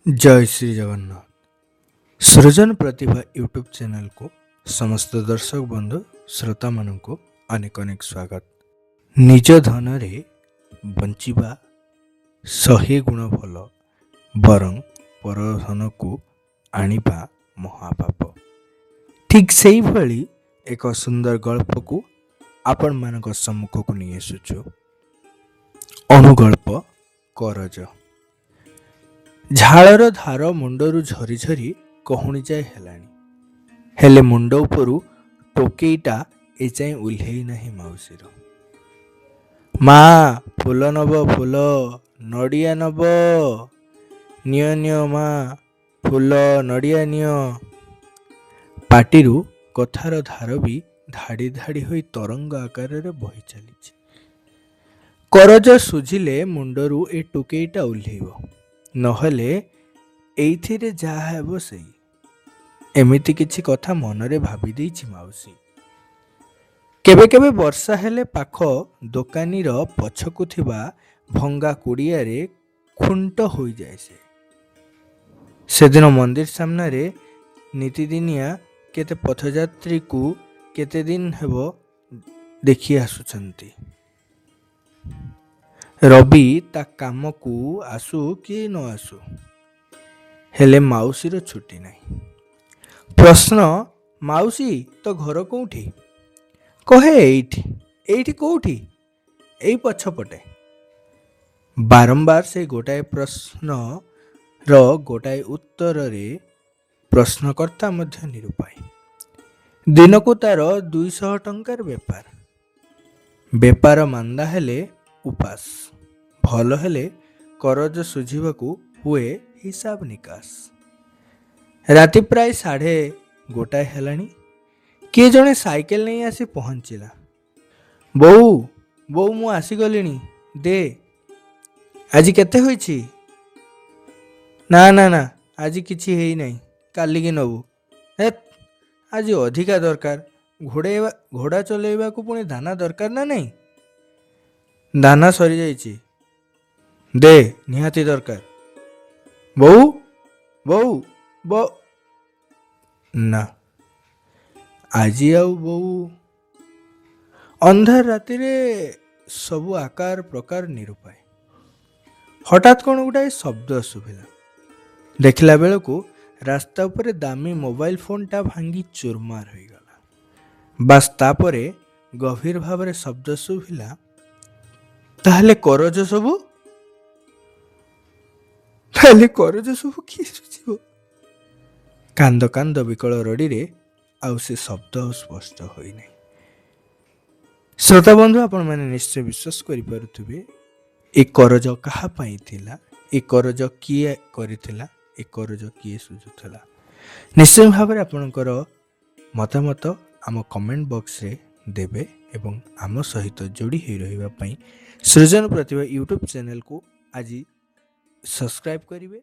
जय श्री जगन्नाथ। सृजन प्रतिभा YouTube channel को समस्त दर्शक बंधु श्रोता मान को अनेक अनेक स्वागत। निज धन रे बंचिबा 100 गुण भल बरं पर धन को आनिबा महापाप। ठीक से ही भली एक सुंदर गल्प को आपण मानक सम्मुख को नहीं आसुछु। अनुगल्प करज। झाड़र धार मुंडरू झरी झरी कहूणी जाए हेलाणी, हेले मुंड उपरू टोकेईटा एजाए उल्हेई नाही माउसीर। मा फूल नब फूल नड़िया नब निय निय मा फूल नड़िया निय। पाटिरू कथार धार भी धाड़ी धाड़ी होई तरंग आकार बही चली। करज सुझिले मुंडरू ए टोकेईटा उल्हेइब, नहले एइथिरे जाहा हेबो सेई। एमिति किछि कथा मनरे भाबी देइछि माउसी। केबे केबे वर्षा हेले पाख दोकानीर पछकु थिबा भंगा कुड़ियारे खुंट होई जाए। सेदिन मंदिर सामने नीतिदिनिया केते पथयात्री को केते दिन हेबो देखि आसुचंती। रवि ता काम को आसु कि न आसु, हेले माउसीर छुट्टी नहीं। प्रश्न, माउसी तो घर कोठी? कहे एठी। एठी कोठी? एई पछपटे। बारंबार से गोटाए प्रश्न रो गोटाए उत्तर रे प्रश्नकर्ता मध्य निरूपाय। दिन को तार 200 टंकार बेपार। बेपार मांदा हेले उपास, भल हेले करज सुझिबाकू हुए हिसाब निकास। राति प्राय 1:30 हेलानी। किए जणे साइकेल नहीं आसी पहुंचला। बोऊ बोऊ मु आसी गलिनी, दे। आज केते होईछि? ना ना ना आज किछि हेई नहीं, काली की नबू। आज अधिका दरकार। घोड़ा चलेबा को पुणी दाना दरकार ना नहीं? दाना सरी जाइछि, दे निहाती दरकार। बोऊ बोऊ बो ना आज आउ बोऊ। अंधार राति रे सबु आकार प्रकार निरूपाय। हठात कौन गोटाए शब्द सुभिला। देखला बेलको रास्ता उपरे दामी मोबाइल फोन टा भांगी चुरमार हो गला। बास तापरे गभीर भावरे शब्द सुभिला, ताहले करज सबु? ताहले करज सबु किए सुझिबो? कांद कांद विकल रड़ी रे आउ से शब्द स्पष्ट होई नहीं। श्रोता बंधु, आपण माने निश्चय विश्वास करि पारुथिबे ए करज कहा पई थिला, ए करज किए करिथिला, ए करज किए सुझुथला। निश्चय भाव आपणकर मतामत आम कमेंट बॉक्स रे देबे एवं आम सहित जोड़ी हो रहिबा पई सृजन प्रतिभा यूट्यूब चैनल को आज सब्सक्राइब करिवे।